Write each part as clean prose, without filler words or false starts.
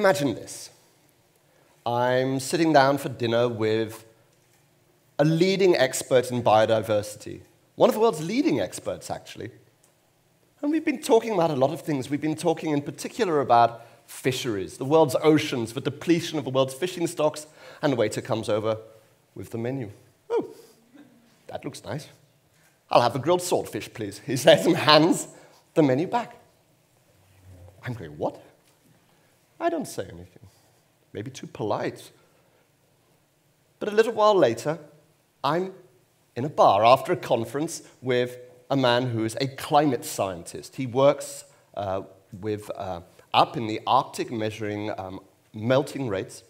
Imagine this. I'm sitting down for dinner with a leading expert in biodiversity. One of the world's leading experts, actually. And we've been talking about a lot of things. We've been talking in particular about fisheries, the world's oceans, the depletion of the world's fishing stocks, and the waiter comes over with the menu. Oh, that looks nice. I'll have the grilled swordfish, please, he says, and hands the menu back. I'm going, what? I don't say anything. Maybe too polite. But a little while later, I'm in a bar after a conference with a man who is a climate scientist. He works up in the Arctic measuring melting rates.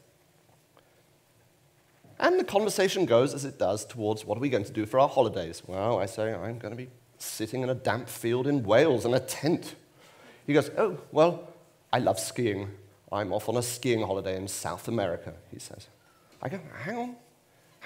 And the conversation goes, as it does, towards what are we going to do for our holidays? Well, I say, I'm going to be sitting in a damp field in Wales in a tent. He goes, oh, well, I love skiing. I'm off on a skiing holiday in South America, he says. I go, hang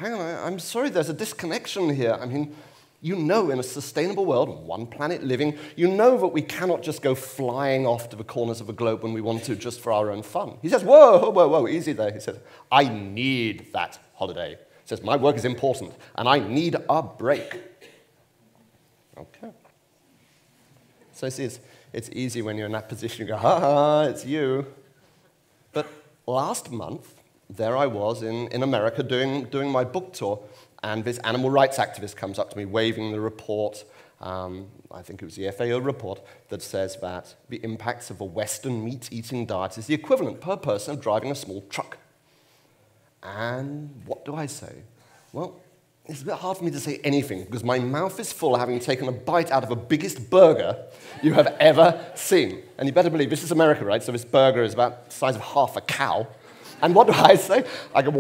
on, I'm sorry, there's a disconnection here. I mean, you know in a sustainable world, one planet living, you know that we cannot just go flying off to the corners of the globe when we want to just for our own fun. He says, whoa, easy there. He says, I need that holiday. He says, my work is important, and I need a break. Okay. So see, it's easy when you're in that position. You go, ha, it's you. But last month, there I was in America doing my book tour, and this animal rights activist comes up to me waving the report, I think it was the FAO report, that says that the impacts of a Western meat-eating diet is the equivalent per person of driving a small truck. And what do I say? Well, it's a bit hard for me to say anything because my mouth is full having taken a bite out of the biggest burger you have ever seen. And you better believe, this is America, right? So this burger is about the size of half a cow. And what do I say? I go,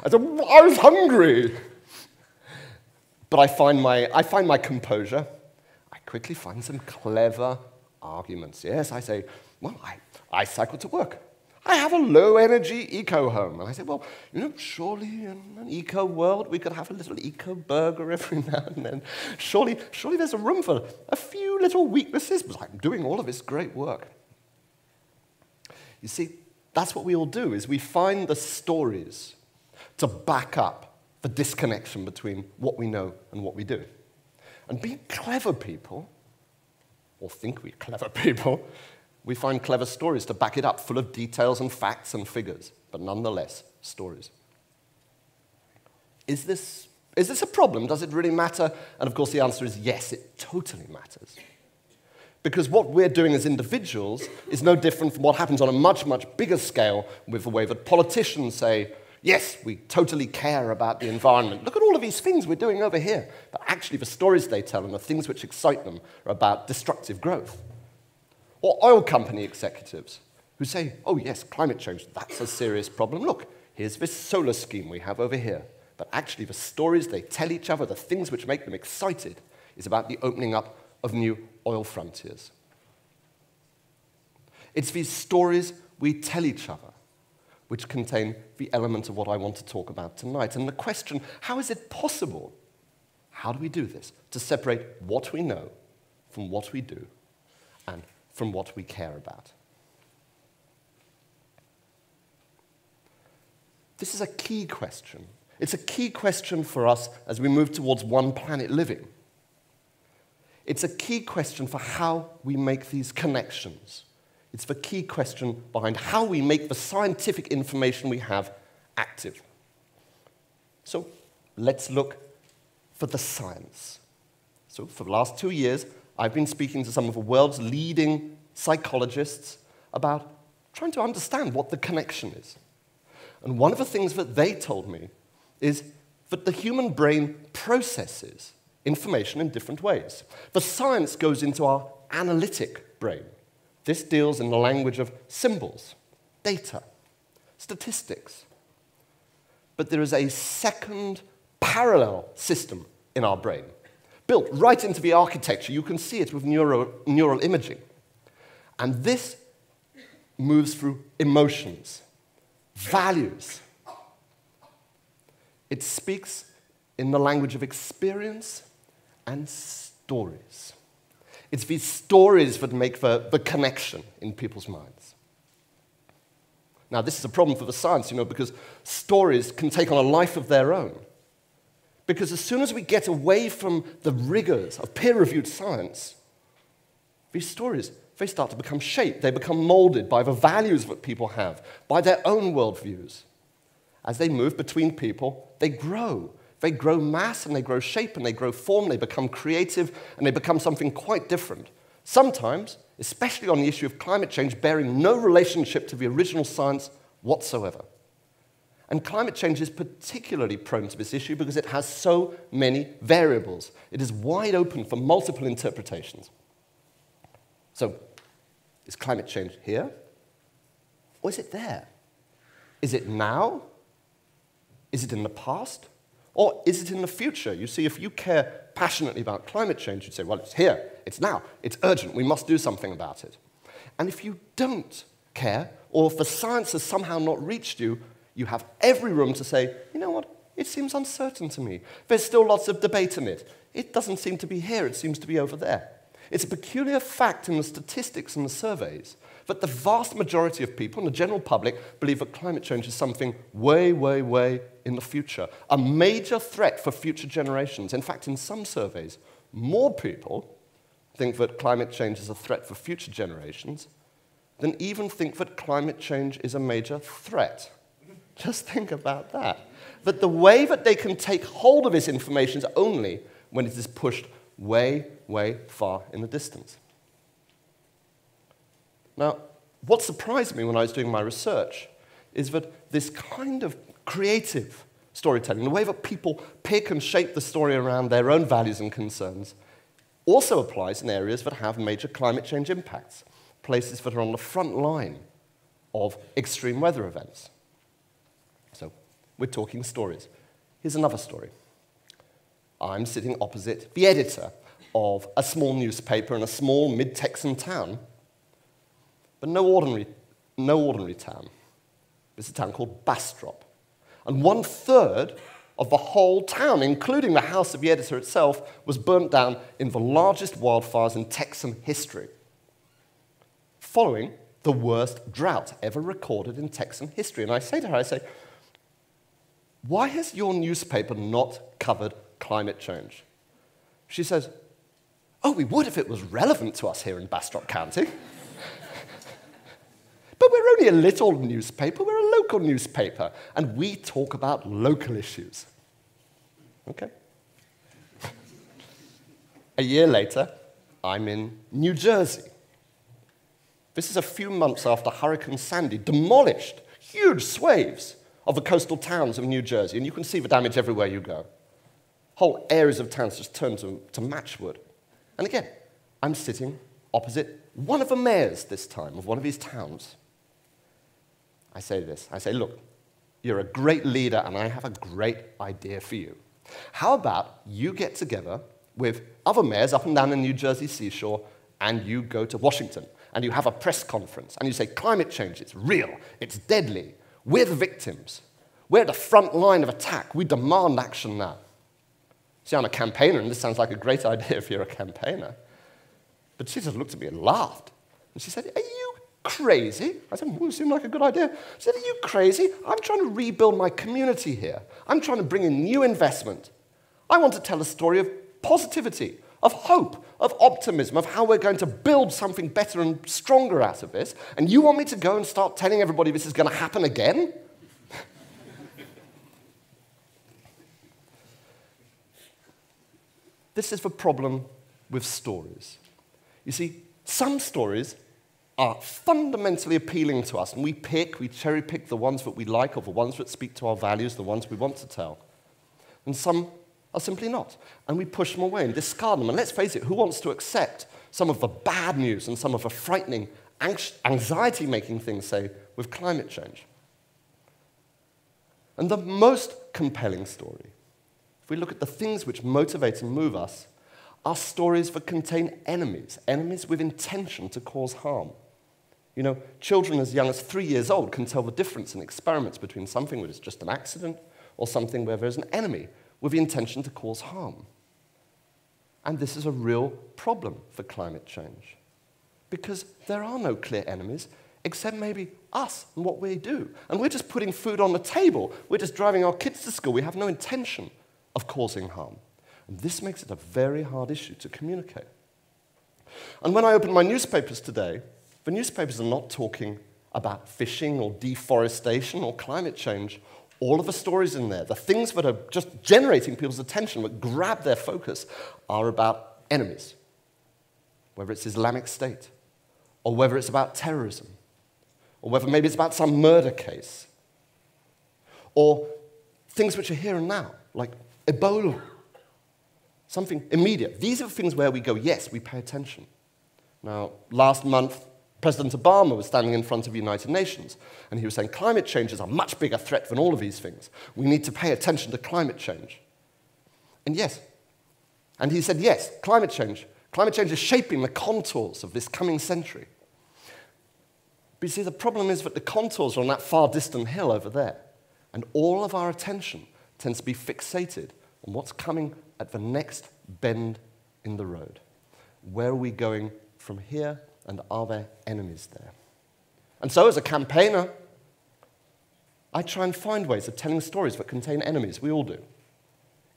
I said, I was hungry. But I find my composure. I quickly find some clever arguments. Yes, I say, well, I cycle to work. I have a low-energy eco-home. And I say, well, surely in an eco-world, we could have a little eco-burger every now and then. Surely there's a room for a few little weaknesses, but I'm doing all of this great work. You see, that's what we all do, is we find the stories to back up the disconnection between what we know and what we do. And being clever people, or think we're clever people, we find clever stories to back it up, full of details and facts and figures, but nonetheless, stories. Is this a problem? Does it really matter? And of course, the answer is yes, it totally matters. Because what we're doing as individuals is no different from what happens on a much, much bigger scale with the way that politicians say, yes, we totally care about the environment. Look at all of these things we're doing over here. But actually, the stories they tell and the things which excite them are about destructive growth. Or oil company executives who say, oh yes, climate change, that's a serious problem. Look, here's this solar scheme we have over here. But actually, the stories they tell each other, the things which make them excited, is about the opening up of new oil frontiers. It's these stories we tell each other which contain the element of what I want to talk about tonight. And the question, how is it possible? How do we do this? To separate what we know from what we do and from what we care about. This is a key question. It's a key question for us as we move towards one planet living. It's a key question for how we make these connections. It's the key question behind how we make the scientific information we have active. So let's look for the science. So for the last 2 years, I've been speaking to some of the world's leading psychologists about trying to understand what the connection is. And one of the things that they told me is that the human brain processes information in different ways. The science goes into our analytic brain. This deals in the language of symbols, data, statistics. But there is a second parallel system in our brain, built right into the architecture. You can see it with neural imaging. And this moves through emotions, values. It speaks in the language of experience and stories. It's these stories that make the connection in people's minds. Now, this is a problem for the science, because stories can take on a life of their own. Because as soon as we get away from the rigors of peer-reviewed science, these stories, they start to become shaped. They become molded by the values that people have, by their own worldviews. As they move between people, they grow. They grow mass, and they grow shape, and they grow form, they become creative, and they become something quite different. Sometimes, especially on the issue of climate change, bearing no relationship to the original science whatsoever. And climate change is particularly prone to this issue because it has so many variables. It is wide open for multiple interpretations. So, is climate change here? Or is it there? Is it now? Is it in the past? Or is it in the future? You see, if you care passionately about climate change, you'd say, well, it's here, it's now, it's urgent, we must do something about it. And if you don't care, or if the science has somehow not reached you, you have every room to say, you know what, it seems uncertain to me. There's still lots of debate in it. It doesn't seem to be here, it seems to be over there. It's a peculiar fact in the statistics and the surveys that the vast majority of people in the general public believe that climate change is something way, way, way in the future, a major threat for future generations. In fact, in some surveys, more people think that climate change is a threat for future generations than even think that climate change is a major threat. Just think about that. That the way that they can take hold of this information is only when it is pushed way, way far in the distance. Now, what surprised me when I was doing my research is that this kind of creative storytelling, the way that people pick and shape the story around their own values and concerns, also applies in areas that have major climate change impacts, places that are on the front line of extreme weather events. So, we're talking stories. Here's another story. I'm sitting opposite the editor of a small newspaper in a small mid-Texan town, but no ordinary town. It's a town called Bastrop. And 1/3 of the whole town, including the house of the editor itself, was burnt down in the largest wildfires in Texan history, following the worst drought ever recorded in Texan history. And I say to her, why has your newspaper not covered climate change? She says, oh, we would if it was relevant to us here in Bastrop County. But we're only a little newspaper, we're a local newspaper, and we talk about local issues. Okay. A year later, I'm in New Jersey. This is a few months after Hurricane Sandy demolished huge swathes of the coastal towns of New Jersey, and you can see the damage everywhere you go. Whole areas of towns just turned to matchwood. And again, I'm sitting opposite one of the mayors this time of one of these towns. I say, look, you're a great leader and I have a great idea for you. How about you get together with other mayors up and down the New Jersey seashore and you go to Washington and you have a press conference and you say, climate change, it's real, it's deadly, we're the victims, we're at the front line of attack, we demand action now. See, I'm a campaigner and this sounds like a great idea if you're a campaigner. But she just looked at me and laughed. And she said, are you crazy? I said, well, it seemed like a good idea. She said, are you crazy? I'm trying to rebuild my community here. I'm trying to bring in new investment. I want to tell a story of positivity, of hope, of optimism, of how we're going to build something better and stronger out of this. And you want me to go and start telling everybody this is going to happen again? This is the problem with stories. You see, some stories are fundamentally appealing to us, and we cherry-pick the ones that we like or the ones that speak to our values, the ones we want to tell. And some are simply not, and we push them away and discard them. And let's face it, who wants to accept some of the bad news and some of the frightening, anxiety-making things, say, with climate change? And the most compelling story, if we look at the things which motivate and move us, are stories that contain enemies with intention to cause harm. You know, children as young as 3 years old can tell the difference in experiments between something that is just an accident or something where there's an enemy with the intention to cause harm. And this is a real problem for climate change, because there are no clear enemies except maybe us and what we do. And we're just putting food on the table. We're just driving our kids to school. We have no intention of causing harm. And this makes it a very hard issue to communicate. And when I open my newspapers today, the newspapers are not talking about fishing or deforestation or climate change. All of the stories in there, the things that are just generating people's attention, that grab their focus, are about enemies. Whether it's Islamic State, or whether it's about terrorism, or whether maybe it's about some murder case, or things which are here and now, like Ebola, something immediate. These are the things where we go, yes, we pay attention. Now, last month, President Obama was standing in front of the United Nations, and he was saying climate change is a much bigger threat than all of these things. We need to pay attention to climate change. And yes, and he said, yes, climate change is shaping the contours of this coming century. But you see, the problem is that the contours are on that far distant hill over there, and all of our attention tends to be fixated on what's coming at the next bend in the road. Where are we going from here? And are there enemies there? And so as a campaigner, I try and find ways of telling stories that contain enemies. We all do.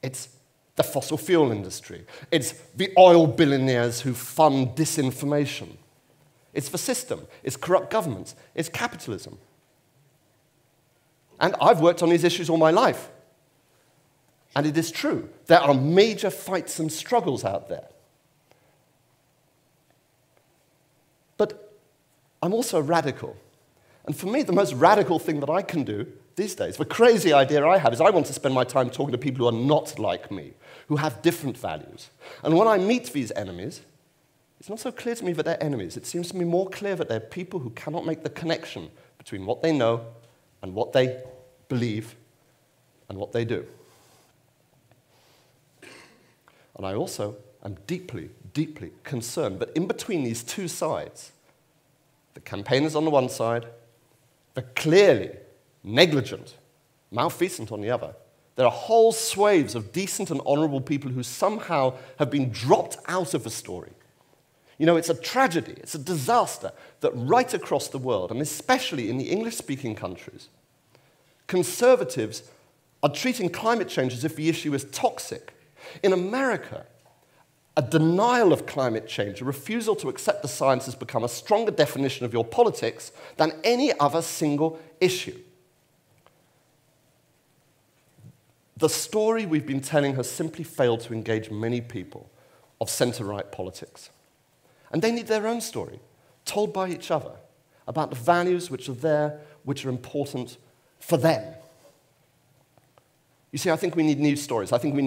It's the fossil fuel industry. It's the oil billionaires who fund disinformation. It's the system. It's corrupt governments. It's capitalism. And I've worked on these issues all my life. And it is true. There are major fights and struggles out there. But I'm also a radical. And for me, the most radical thing that I can do these days, the crazy idea I have, is I want to spend my time talking to people who are not like me, who have different values. And when I meet these enemies, it's not so clear to me that they're enemies. It seems to me more clear that they're people who cannot make the connection between what they know and what they believe and what they do. And I also am deeply, deeply concerned that in between these two sides, the campaigners on the one side, the clearly negligent, malfeasant on the other, there are whole swathes of decent and honorable people who somehow have been dropped out of the story. You know, it's a tragedy, it's a disaster that right across the world, and especially in the English-speaking countries, conservatives are treating climate change as if the issue is toxic. In America, a denial of climate change, a refusal to accept the science, has become a stronger definition of your politics than any other single issue. The story we've been telling has simply failed to engage many people of center-right politics. And they need their own story, told by each other, about the values which are there, which are important for them. You see, I think we need news stories. I think we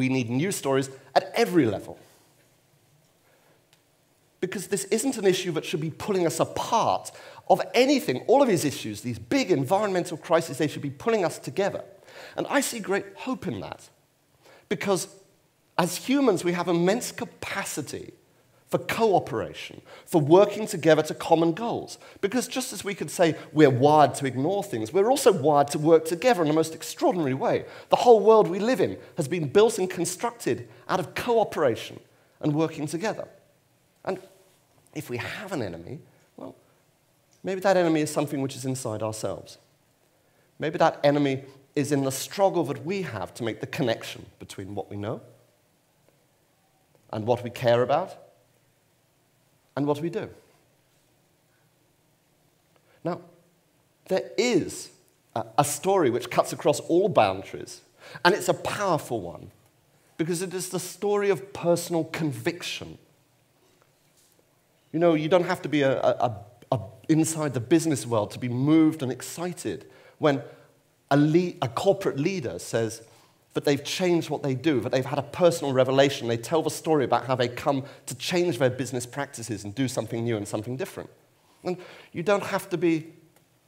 need news stories at every level. Because this isn't an issue that should be pulling us apart of anything. All of these issues, these big environmental crises, they should be pulling us together. And I see great hope in that. Because as humans, we have immense capacity for cooperation, for working together to common goals. Because just as we could say we're wired to ignore things, we're also wired to work together in the most extraordinary way. The whole world we live in has been built and constructed out of cooperation and working together. And if we have an enemy, well, maybe that enemy is something which is inside ourselves. Maybe that enemy is in the struggle that we have to make the connection between what we know and what we care about and what we do. Now, there is a story which cuts across all boundaries, and it's a powerful one, because it is the story of personal conviction. You know, you don't have to be inside the business world to be moved and excited when a corporate leader says that they've changed what they do, that they've had a personal revelation. They tell the story about how they come to change their business practices and do something new and something different. And you don't have to be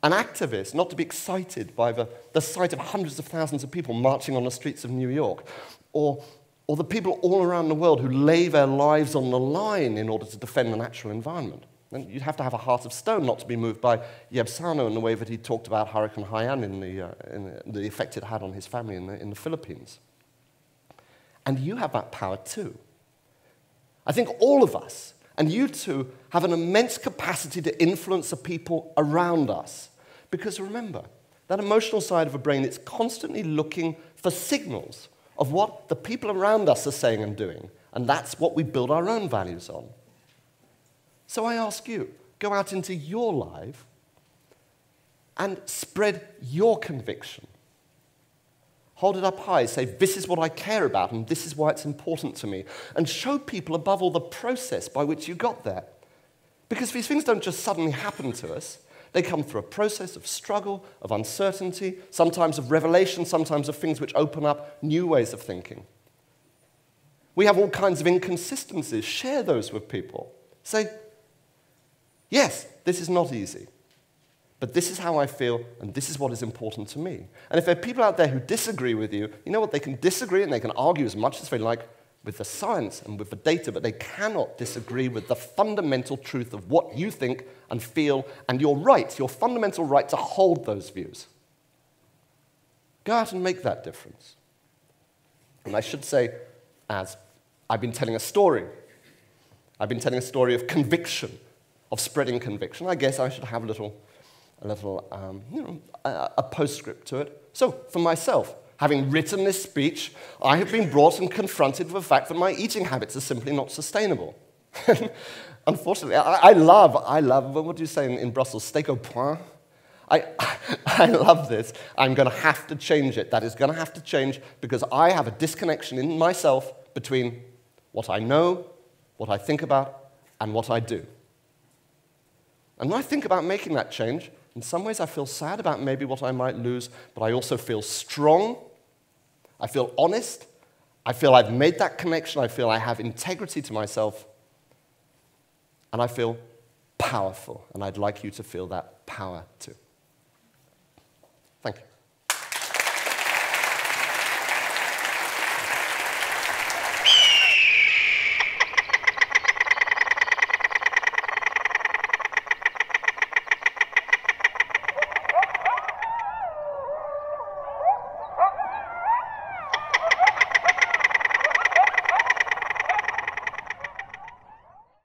an activist not to be excited by the sight of hundreds of thousands of people marching on the streets of New York, or the people all around the world who lay their lives on the line in order to defend the natural environment. And you'd have to have a heart of stone not to be moved by Yeb Sano in the way that he talked about Hurricane Haiyan in the effect it had on his family in the Philippines. And you have that power too. I think all of us, And you two have an immense capacity to influence the people around us. Because remember, that emotional side of a brain is constantly looking for signals of what the people around us are saying and doing. And that's what we build our own values on. So I ask you, go out into your life and spread your conviction. Hold it up high, say, this is what I care about and this is why it's important to me. And show people above all the process by which you got there. Because these things don't just suddenly happen to us. They come through a process of struggle, of uncertainty, sometimes of revelation, sometimes of things which open up new ways of thinking. We have all kinds of inconsistencies. Share those with people. Say, yes, this is not easy. But this is how I feel, and this is what is important to me. And if there are people out there who disagree with you, you know what? They can disagree and they can argue as much as they like with the science and with the data, but they cannot disagree with the fundamental truth of what you think and feel, and your right, your fundamental right to hold those views. Go out and make that difference. And I should say, as I've been telling a story. I've been telling a story of conviction, of spreading conviction. I guess I should have a postscript to it. So, for myself, having written this speech, I have been brought and confronted with the fact that my eating habits are simply not sustainable. Unfortunately, I love, what do you say in Brussels, steak au point? I love this. I'm going to have to change it. That is going to have to change because I have a disconnection in myself between what I know, what I think about, and what I do. And when I think about making that change, in some ways I feel sad about maybe what I might lose, but I also feel strong, I feel honest, I feel I've made that connection, I feel I have integrity to myself, and I feel powerful, and I'd like you to feel that power too. Thank you.